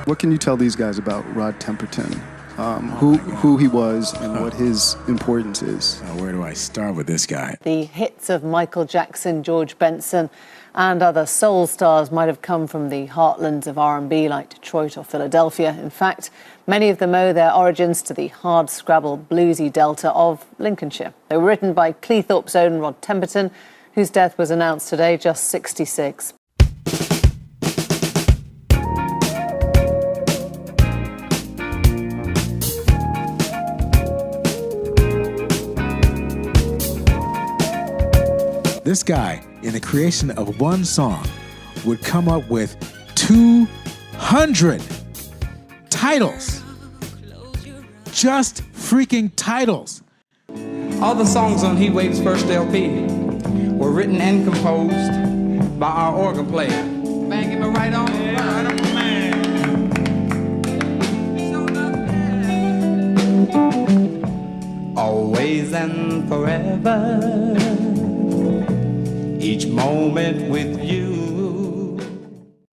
What can you tell these guys about Rod Temperton? Who he was and what his importance is? Where do I start with this guy? The hits of Michael Jackson, George Benson, and other soul stars might have come from the heartlands of R&B like Detroit or Philadelphia. In fact, many of them owe their origins to the hard-scrabble, bluesy delta of Lincolnshire. They were written by Cleethorpes' own Rod Temperton, whose death was announced today, just 66. This guy, in the creation of one song, would come up with 200 titles. Just freaking titles. All the songs on Heatwave's first LP were written and composed by our organ player. Bang him right on. Yeah, right on, man. Always and forever. Each moment with you.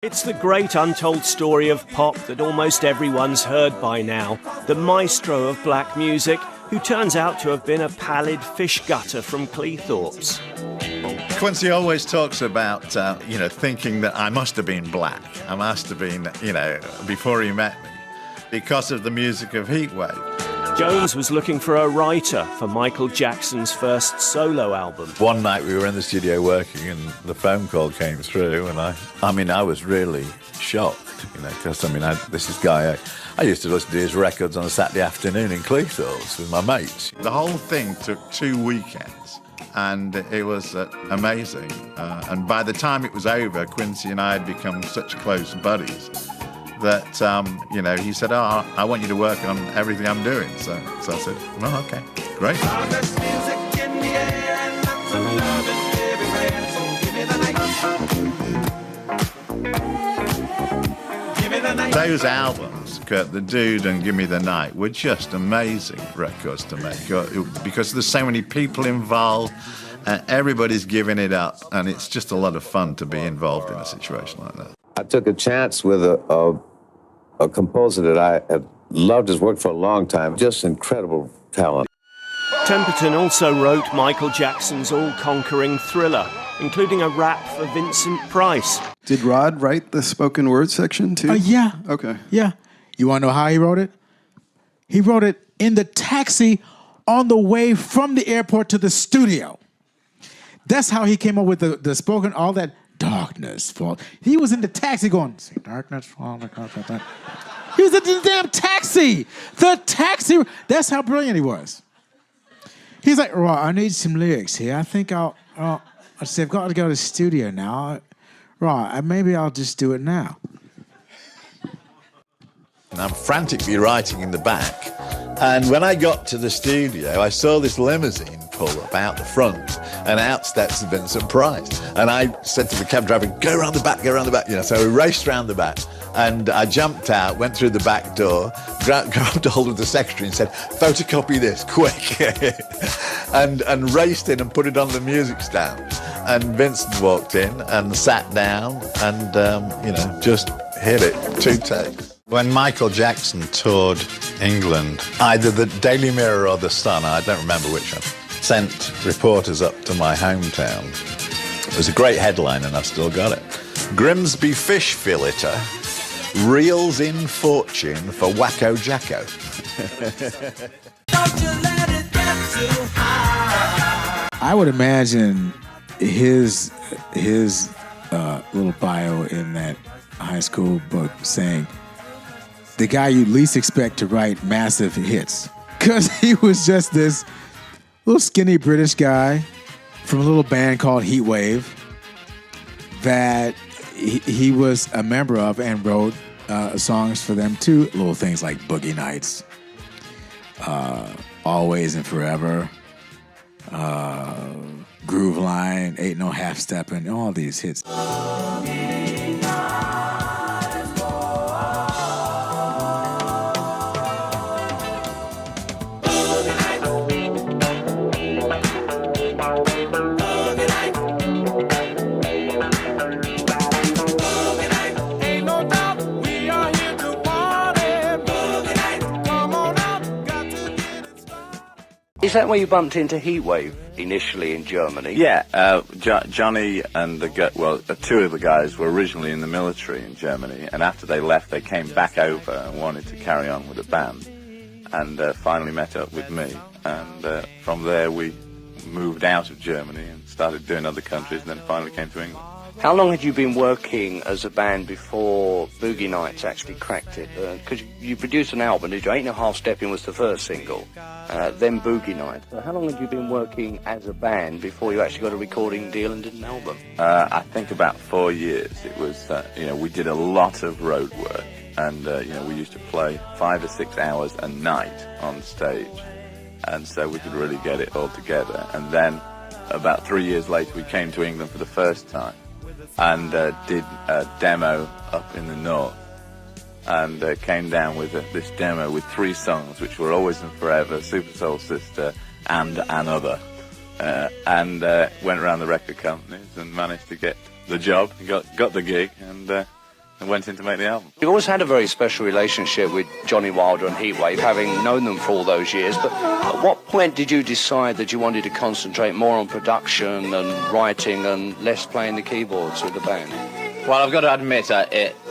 It's the great untold story of pop that almost everyone's heard by now. The maestro of black music, who turns out to have been a pallid fish gutter from Cleethorpes. Quincy always talks about, thinking that I must have been black. I must have been, before he met me, because of the music of Heatwave. Jones was looking for a writer for Michael Jackson's first solo album. One night we were in the studio working and the phone call came through and I was really shocked, because this is guy, I used to listen to his records on a Saturday afternoon in Cleethorpes with my mates. The whole thing took 2 weekends and it was amazing. And by the time it was over, Quincy and I had become such close buddies that, he said, I want you to work on everything I'm doing. So I said, well, okay, great. Those albums, The Dude and Give Me the Night, were just amazing records to make because there's so many people involved and everybody's giving it up, and it's just a lot of fun to be involved in a situation like that. I took a chance with a composer that I have loved his work for a long time. Just incredible talent. Temperton also wrote Michael Jackson's all-conquering Thriller, including a rap for Vincent Price. Did Rod write the spoken word section too? Yeah. Okay. Yeah. You want to know how he wrote it? He wrote it in the taxi on the way from the airport to the studio. That's how he came up with the spoken, all that darkness fall. He was in the taxi going, see darkness fall. He was in the damn taxi. The taxi. That's how brilliant he was. He's like, right, I need some lyrics here. I think I've got to go to the studio now. Right, maybe I'll just do it now. And I'm frantically writing in the back. And when I got to the studio, I saw this limousine pull up out the front, and out steps Vincent Price. And I said to the cab driver, go around the back. So we raced around the back. And I jumped out, went through the back door, grabbed a hold of the secretary and said, photocopy this, quick. and raced in and put it on the music stand. And Vincent walked in and sat down and, just hit it, 2 takes. When Michael Jackson toured England, either the Daily Mirror or the Sun, I don't remember which one, sent reporters up to my hometown. It was a great headline and I've still got it. Grimsby fish filleter reels in fortune for Wacko Jacko. I would imagine his little bio in that high school book saying, the guy you least expect to write massive hits. Because he was just this little skinny British guy from a little band called Heatwave that he was a member of and wrote songs for them too. Little things like Boogie Nights, Always and Forever, Groove Line, Ain't No Half Steppin', all these hits. Ain't no doubt we are here to Is that where you bumped into Heatwave initially in Germany? Yeah, Johnny and two of the guys were originally in the military in Germany, and after they left, they came back over and wanted to carry on with the band, and finally met up with me. And from there, we moved out of Germany and started doing other countries, and then finally came to England. How long had you been working as a band before Boogie Nights actually cracked it? Because you produced an album, did you? 8.5 Step In was the first single, then Boogie Nights. So how long had you been working as a band before you actually got a recording deal and did an album? I think about 4 years. It was, we did a lot of road work, and, we used to play 5 or 6 hours a night on stage, and so we could really get it all together. And then about 3 years later, we came to England for the first time, and did a demo up in the north, and came down with this demo with 3 songs, which were Always and Forever, Super Soul Sister, and Another, and went around the record companies and managed to get the job, got the gig, and went in to make the album. You've always had a very special relationship with Johnny Wilder and Heatwave, having known them for all those years, but at what point did you decide that you wanted to concentrate more on production and writing and less playing the keyboards with the band? Well, I've got to admit,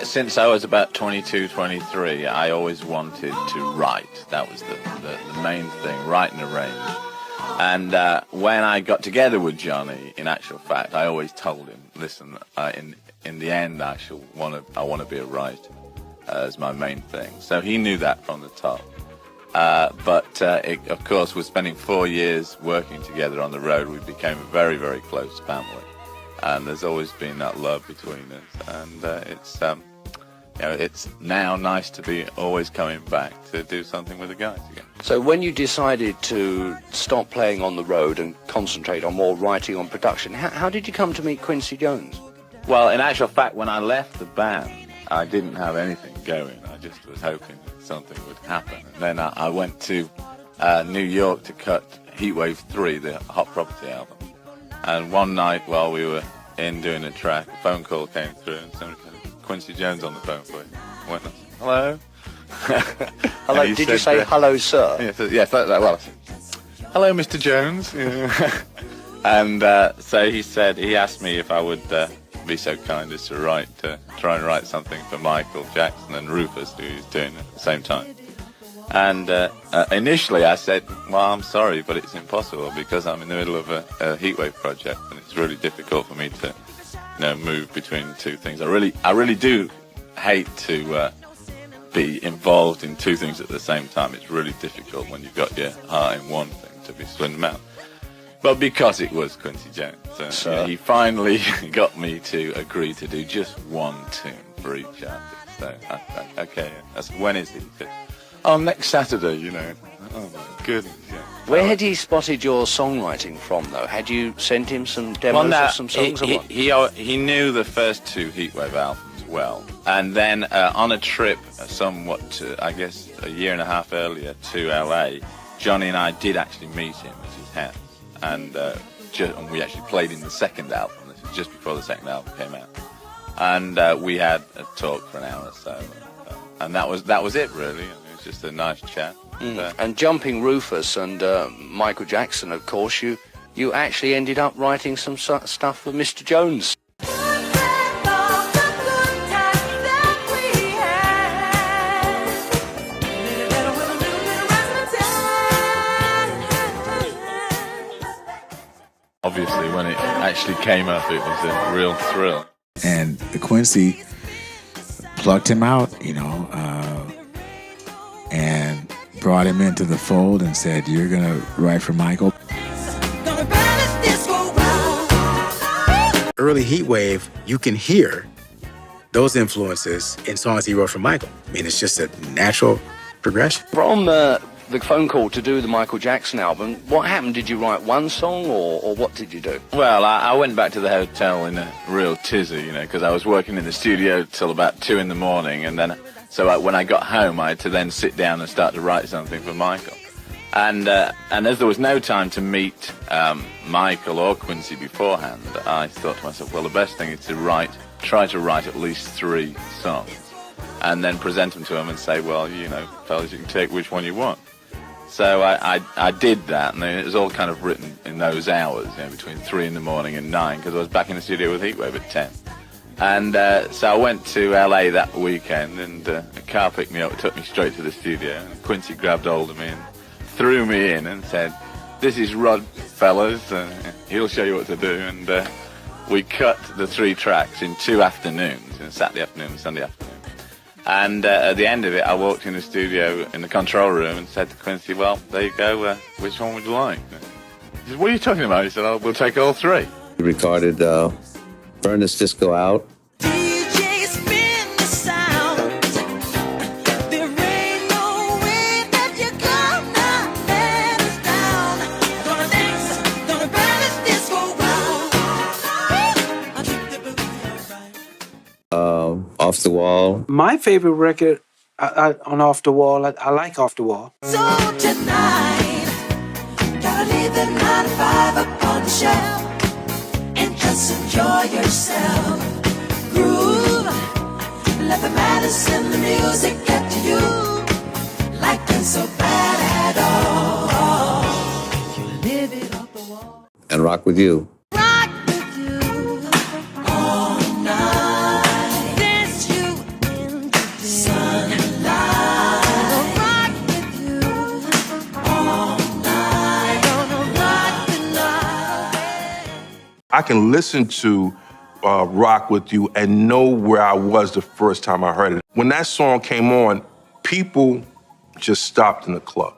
since I was about 22, 23, I always wanted to write. That was the main thing, write and arrange. And when I got together with Johnny, in actual fact, I always told him, listen, in the end, I want to be a writer as my main thing. So he knew that from the top. But of course, we're spending 4 years working together on the road. We became a very, very close family, and there's always been that love between us. And it's now nice to be always coming back to do something with the guys again. So when you decided to stop playing on the road and concentrate on more writing on production, how did you come to meet Quincy Jones? Well, in actual fact, when I left the band, I didn't have anything going. I just was hoping that something would happen. And then I went to New York to cut Heatwave 3, the Hot Property album. And one night while we were in doing a track, a phone call came through and somebody said, Quincy Jones on the phone for you. I went, hello? Hello, did you say hello, sir? Yes, well, I said, hello, Mr. Jones. And so he asked me if I would be so kind as to try and write something for Michael Jackson and Rufus, who he's doing at the same time. And initially I said, well, I'm sorry, but it's impossible because I'm in the middle of a Heatwave project, and it's really difficult for me to move between two things. I really do hate to be involved in two things at the same time. It's really difficult when you've got your heart in one thing to be swinging them out. But because it was Quincy Jones, he finally got me to agree to do just one tune for each artist. So, okay, when is it? Oh, next Saturday, Oh, my goodness, yeah. Where had he spotted your songwriting from, though? Had you sent him some demos of some songs? He knew the first 2 Heatwave albums well. And then on a trip somewhat, I guess, a year and a half earlier to LA, Johnny and I did actually meet him at his house. And we actually played in the second album. This was just before the second album came out, and we had a talk for an hour or so, and that was it really. It was just a nice chat. And jumping Rufus and Michael Jackson, of course, you actually ended up writing some stuff for Mr. Jones. Obviously, when it actually came up, it was a real thrill. And Quincy plucked him out, and brought him into the fold and said, you're going to write for Michael. Early Heatwave, you can hear those influences in songs he wrote for Michael. I mean, it's just a natural progression. From the phone call to do the Michael Jackson album, what happened? Did you write one song, or what did you do? Well, I went back to the hotel in a real tizzy, because I was working in the studio till about 2 in the morning, and then when I got home, I had to then sit down and start to write something for Michael. And as there was no time to meet Michael or Quincy beforehand, I thought to myself, well, the best thing is to try to write at least 3 songs, and then present them to him and say, well, fellas, you can take which one you want. So I did that, and it was all kind of written in those hours, between 3 in the morning and 9, because I was back in the studio with Heatwave at 10. And so I went to LA that weekend, and a car picked me up, took me straight to the studio. And Quincy grabbed hold of me and threw me in and said, "This is Rod, fellas, he'll show you what to do." And we cut the 3 tracks in 2 afternoons, Saturday afternoon and Sunday afternoon. And at the end of it, I walked in the studio in the control room and said to Quincy, "Well, there you go, which one would you like?" He said, "What are you talking about?" He said, "Oh, we'll take all 3. We recorded Burn This Disco Out. DJ spin the sound. There ain't no way that you're gonna let us down. Gonna dance, gonna burn this disco out. Off the Wall. My favorite record on Off the Wall, I like Off the Wall. So tonight, gotta leave the 9 to 5 up on the shelf and just enjoy yourself. Groove, let the madness in the music get to you. Like it's so bad at all. You live it off the wall. And Rock With You. Rock with you all night. Dance you into the sunlight. Rock with you all night. Gonna rock the night. I can listen to Rock With You and know where I was the first time I heard it. When that song came on, people just stopped in the club.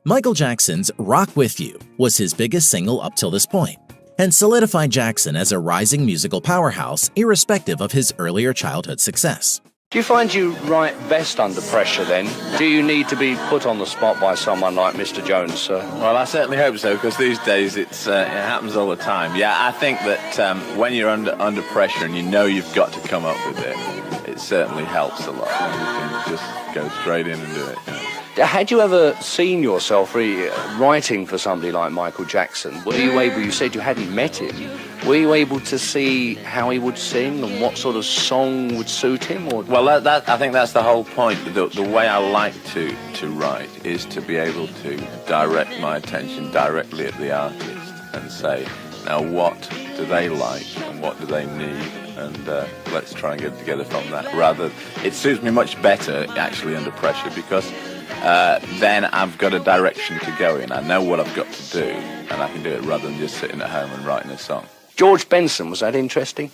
Michael Jackson's Rock With You was his biggest single up till this point, and solidified Jackson as a rising musical powerhouse irrespective of his earlier childhood success. Do you find you write best under pressure then? Do you need to be put on the spot by someone like Mr. Jones, sir? Well, I certainly hope so, because these days it happens all the time. Yeah, I think that when you're under pressure and you know you've got to come up with it, it certainly helps a lot. You can just go straight in and do it. Had you ever seen yourself writing for somebody like Michael Jackson? Were you able, you said you hadn't met him, were you able to see how he would sing and what sort of song would suit him? Or? Well, I think that's the whole point. The way I like to write is to be able to direct my attention directly at the artist and say, now what do they like and what do they need, and let's try and get it together from that. Rather, it suits me much better actually under pressure, because then I've got a direction to go in. I know what I've got to do, and I can do it rather than just sitting at home and writing a song. George Benson, was that interesting?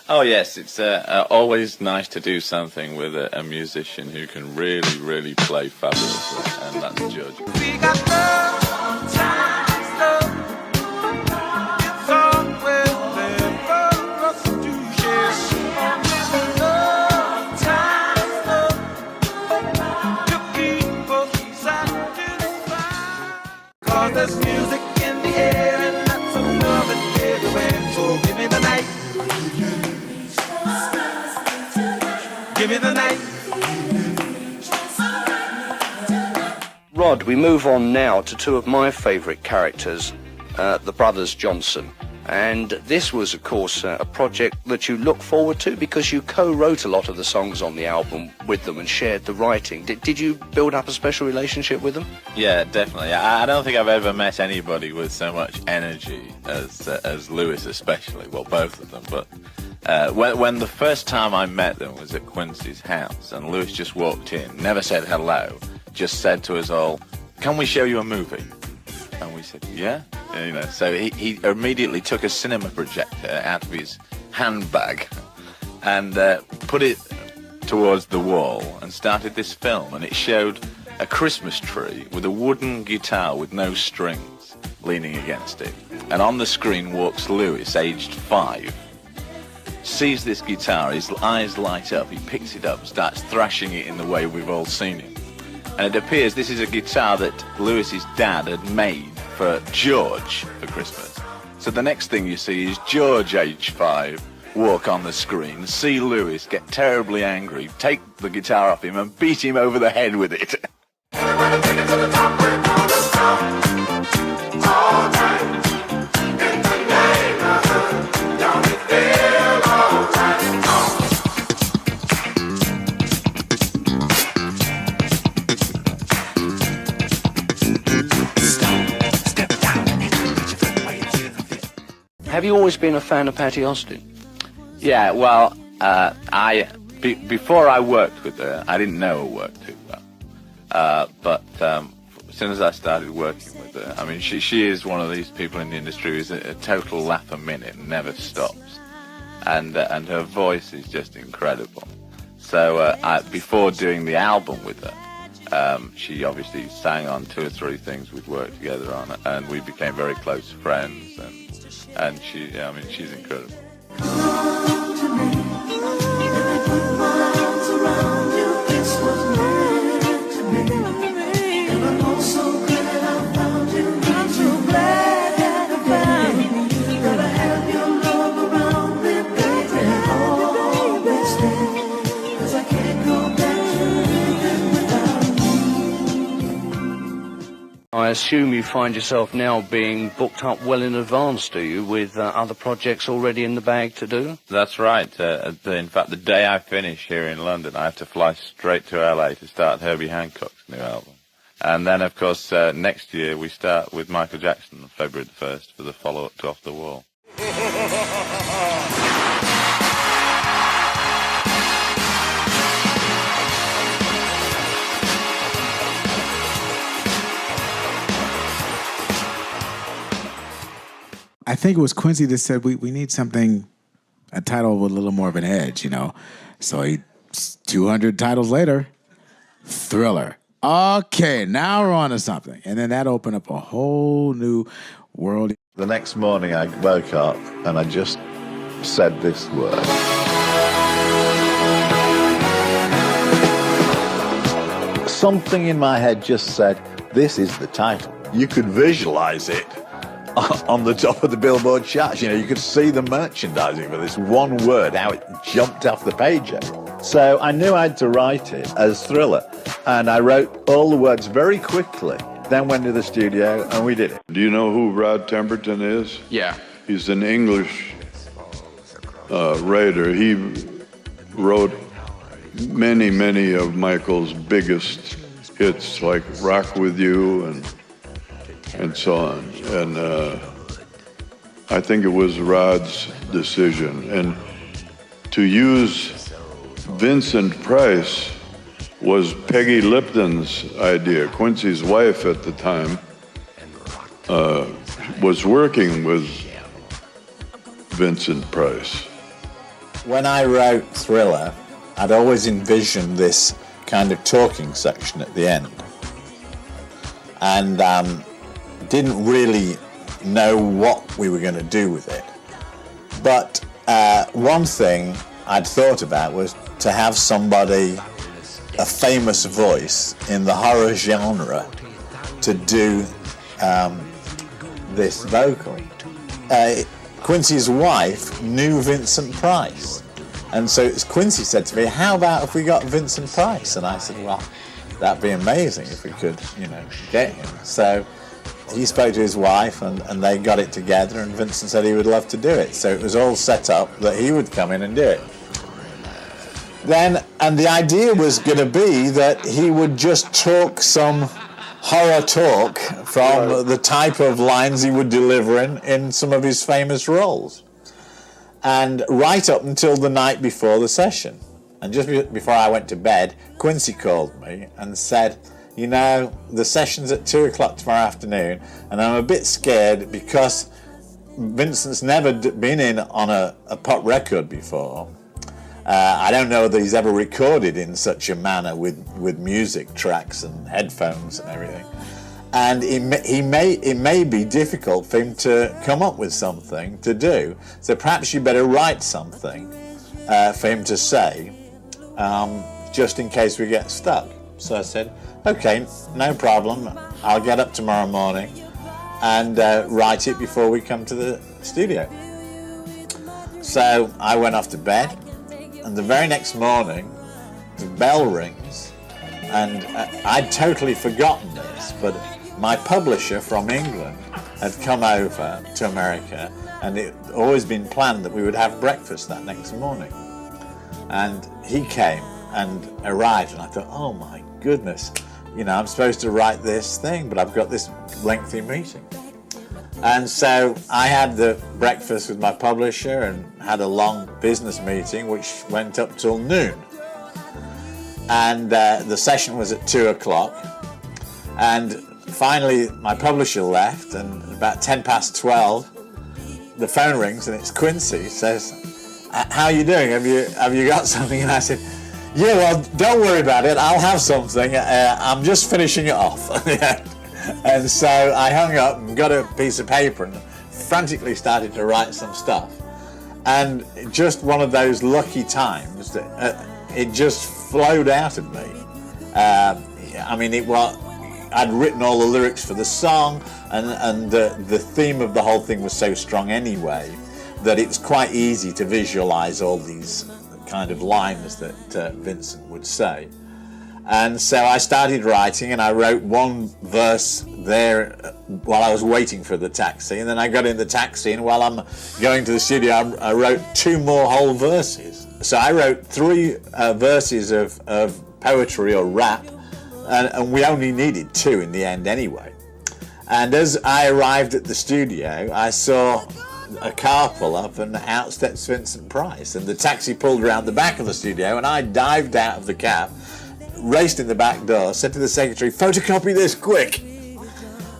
Oh yes, it's always nice to do something with a musician who can really, really play fabulously, and that's George. We got love, times love. It's always there for us to share. Love, times love. To keep us satisfied. 'Cause there's music in the air and lots of love everywhere. So give me the night. Give me the night. Rod, we move on now to 2 of my favourite characters, the brothers Johnson. And this was, of course, a project that you look forward to because you co-wrote a lot of the songs on the album with them and shared the writing. Did you build up a special relationship with them? Yeah, definitely. I don't think I've ever met anybody with so much energy as Lewis, especially. Well, both of them. But when the first time I met them was at Quincy's house, and Lewis just walked in, never said hello, just said to us all, "Can we show you a movie?" And we said, yeah. So he immediately took a cinema projector out of his handbag and put it towards the wall and started this film. And it showed a Christmas tree with a wooden guitar with no strings leaning against it. And on the screen walks Lewis, aged 5. Sees this guitar, his eyes light up, he picks it up, starts thrashing it in the way we've all seen him. And it appears this is a guitar that Lewis's dad had made for George for Christmas. So the next thing you see is George, age 5, walk on the screen, see Lewis, get terribly angry, take the guitar off him and beat him over the head with it. Everybody take it to the top, we're gonna stop all night in the neighborhood. Don't it feel all right? Have you always been a fan of Patti Austin? Yeah, well, before I worked with her, I didn't know her work too well. But as soon as I started working with her, I mean, she is one of these people in the industry who's a total laugh a minute and never stops. And her voice is just incredible. So before doing the album with her, she obviously sang on 2 or 3 things we'd worked together on, and we became very close friends. And she's incredible. I assume you find yourself now being booked up well in advance, do you, with other projects already in the bag to do? That's right. In fact, the day I finish here in London, I have to fly straight to LA to start Herbie Hancock's new album. And then, of course, next year we start with Michael Jackson on February the 1st for the follow-up to Off the Wall. I think it was Quincy that said we need something, a title with a little more of an edge, you know. So 200 titles later, Thriller. Okay, now we're on to something. And then that opened up a whole new world. The next morning I woke up and I just said this word. Something in my head just said, this is the title. You could visualize it on the top of the Billboard charts. You know, you could see the merchandising for this one word, how it jumped off the page. So I knew I had to write it as Thriller. And I wrote all the words very quickly, then went to the studio and we did it. Do you know who Rod Temperton is? Yeah. He's an English writer. He wrote many of Michael's biggest hits, like Rock With You and so on. And I think it was Rod's decision. And to use Vincent Price was Peggy Lipton's idea. Quincy's wife at the time was working with Vincent Price. When I wrote Thriller, I'd always envisioned this kind of talking section at the end. And didn't really know what we were going to do with it. But one thing I'd thought about was to have somebody, a famous voice in the horror genre, to do this vocal. Quincy's wife knew Vincent Price. And so Quincy said to me, how about if we got Vincent Price? And I said, well, that'd be amazing if we could, get him. So he spoke to his wife and they got it together, and Vincent said he would love to do it. So it was all set up that he would come in and do it. And the idea was going to be that he would just talk some horror talk from the type of lines he would deliver in some of his famous roles. And right up until the night before the session. And just before I went to bed, Quincy called me and said, the session's at 2 o'clock tomorrow afternoon, and I'm a bit scared because Vincent's never been in on a pop record before. I don't know whether he's ever recorded in such a manner with music tracks and headphones and everything. And it may be difficult for him to come up with something to do. So perhaps you better write something for him to say, just in case we get stuck. So I said, okay, no problem. I'll get up tomorrow morning and write it before we come to the studio. So I went off to bed, and the very next morning, the bell rings, and I'd totally forgotten this, but my publisher from England had come over to America, and it had always been planned that we would have breakfast that next morning. And he came and arrived, and I thought, oh my goodness, I'm supposed to write this thing, but I've got this lengthy meeting. And so I had the breakfast with my publisher and had a long business meeting which went up till noon. And the session was at 2 o'clock. And finally my publisher left, and about 10 past 12 the phone rings and it's Quincy. Says, "How are you doing? Have you got something?" And I said, "Yeah, well, don't worry about it. I'll have something. I'm just finishing it off." And so I hung up and got a piece of paper and frantically started to write some stuff. And just one of those lucky times that it just flowed out of me. I mean, I'd written all the lyrics for the song, and the theme of the whole thing was so strong anyway that it's quite easy to visualize all these kind of lines that Vincent would say. And so I started writing, and I wrote one verse there while I was waiting for the taxi, and then I got in the taxi, and while I'm going to the studio, I wrote 2 more whole verses. So I wrote 3 verses of poetry or rap, and we only needed 2 in the end anyway. And as I arrived at the studio, I saw a car pull up, and out steps Vincent Price, and the taxi pulled around the back of the studio, and I dived out of the cab, raced in the back door, said to the secretary, "Photocopy this quick."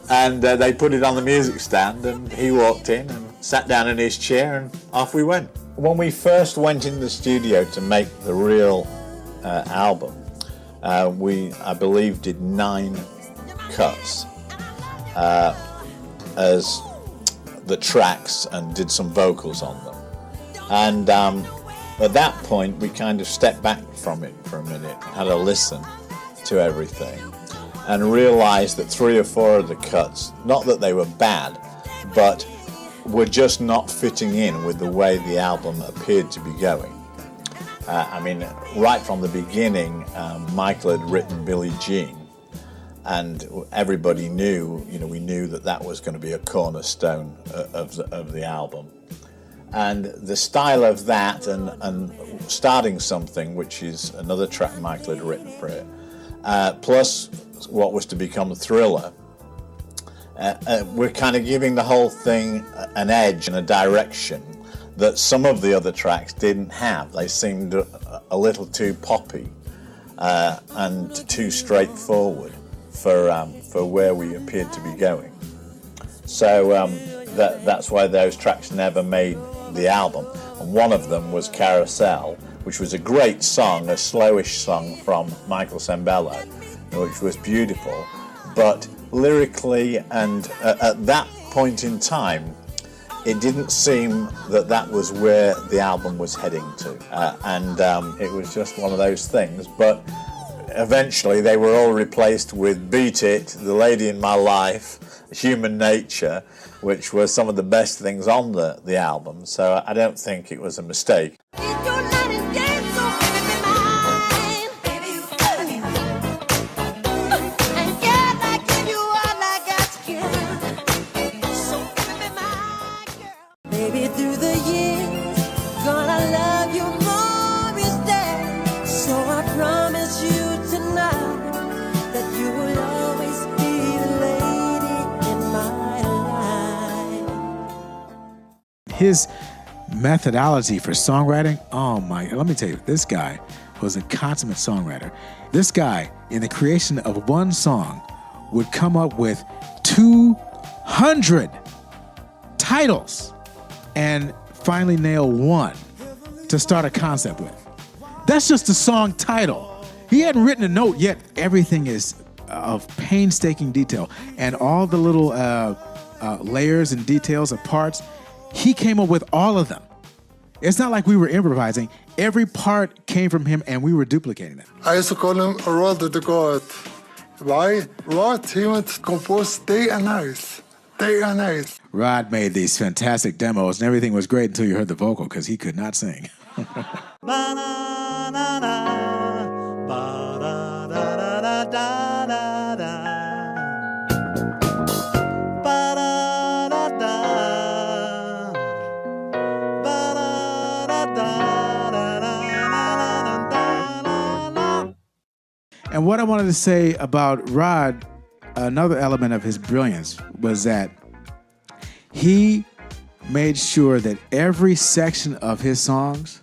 And they put it on the music stand, and he walked in and sat down in his chair, and off we went. When we first went in the studio to make the real album, we, I believe, did 9 cuts as the tracks and did some vocals on them. And at that point, we kind of stepped back from it for a minute, had a listen to everything, and realized that 3 or 4 of the cuts, not that they were bad, but were just not fitting in with the way the album appeared to be going. I mean, right from the beginning, Michael had written Billie Jean, and everybody knew, we knew that was going to be a cornerstone of the album. And the style of that, and starting something, which is another track Michael had written for it, plus what was to become Thriller, we're kind of giving the whole thing an edge and a direction that some of the other tracks didn't have. They seemed a little too poppy and too straightforward for where we appeared to be going. So that's why those tracks never made the album. And one of them was Carousel, which was a great song, a slowish song from Michael Sembello, which was beautiful. But lyrically and at that point in time, it didn't seem that was where the album was heading to. And it was just one of those things. But eventually they were all replaced with Beat It, The Lady in My Life, Human Nature, which were some of the best things on the album. So I don't think it was a mistake. Baby, through the years, gonna love you more each day. So I promise you tonight that you will always be the lady in my life. His methodology for songwriting, let me tell you, this guy was a consummate songwriter. This guy, in the creation of one song, would come up with 200 titles and finally nail one to start a concept with. That's just the song title. He hadn't written a note yet. Everything is of painstaking detail, and all the little layers and details of parts, he came up with all of them. It's not like we were improvising. Every part came from him, and we were duplicating them. I used to call him Rod the God. Why? Rod, he would compose day and night. Day and night. Rod made these fantastic demos, and everything was great until you heard the vocal, because he could not sing. And what I wanted to say about Rod, another element of his brilliance, was that he made sure that every section of his songs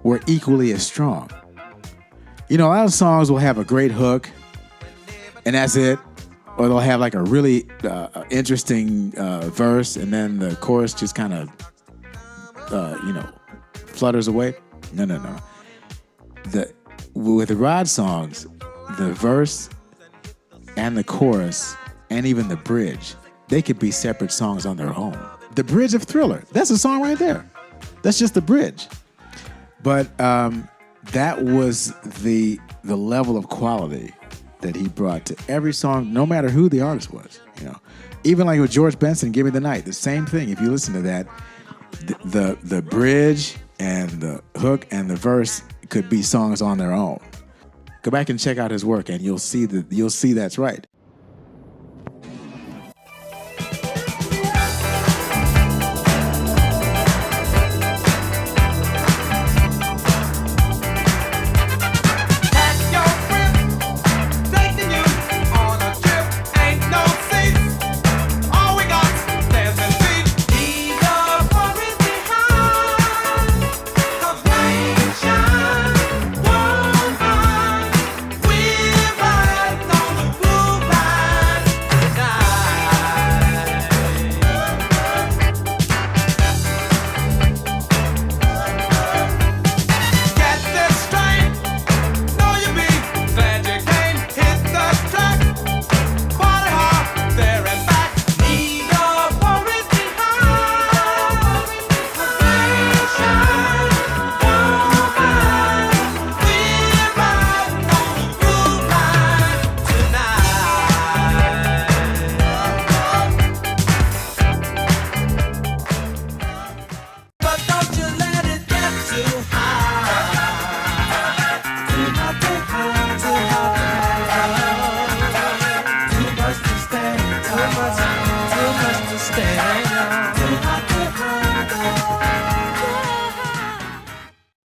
were equally as strong. You know, a lot of songs will have a great hook, and that's it. Or they'll have like a really interesting verse, and then the chorus just kind of, flutters away. No. With the Rod songs, the verse and the chorus and even the bridge, they could be separate songs on their own. The bridge of Thriller, that's a song right there. That's just the bridge. But that was the level of quality that he brought to every song, no matter who the artist was. You know, even like with George Benson, "Give Me the Night," the same thing. If you listen to that, the bridge and the hook and the verse could be songs on their own. Go back and check out his work, and you'll see that's right.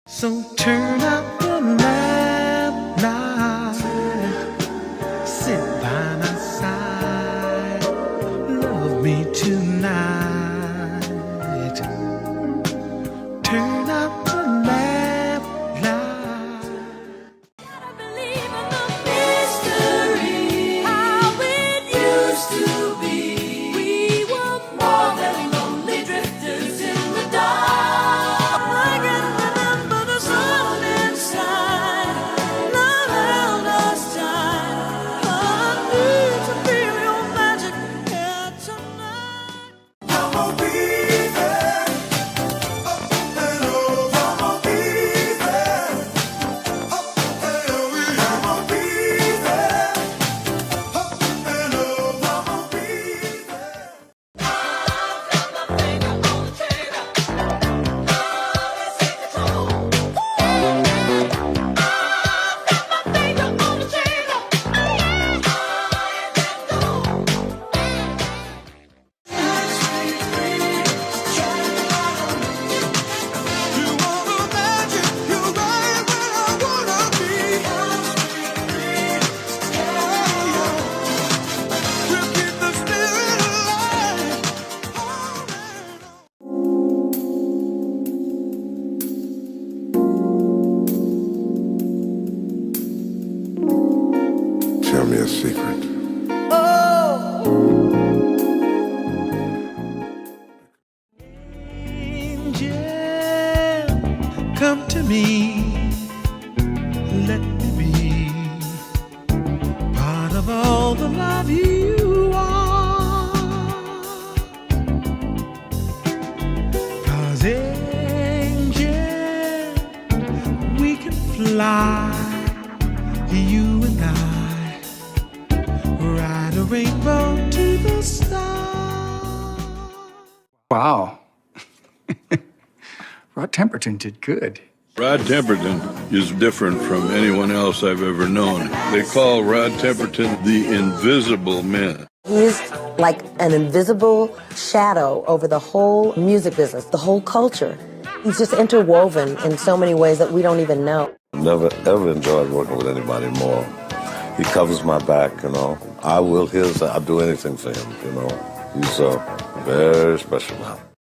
So turn up the lamp light, sit by my side, love me tonight. Turn up the lamp light. Believe in the mystery, how it used to be. We were more than lonely drifters in the dark. Tell me a secret. Angel, come to me. Let me be part of all the love you are. 'Cause angel, we can fly, you and I. Ride a rainbow to the stars. Wow. Rod Temperton did good. Rod Temperton is different from anyone else I've ever known. They call Rod Temperton the Invisible Man. He's like an invisible shadow over the whole music business, the whole culture. He's just interwoven in so many ways that we don't even know. Never, ever enjoyed working with anybody more. He covers my back, you know. I will his, I'll do anything for him, you know. Very special man.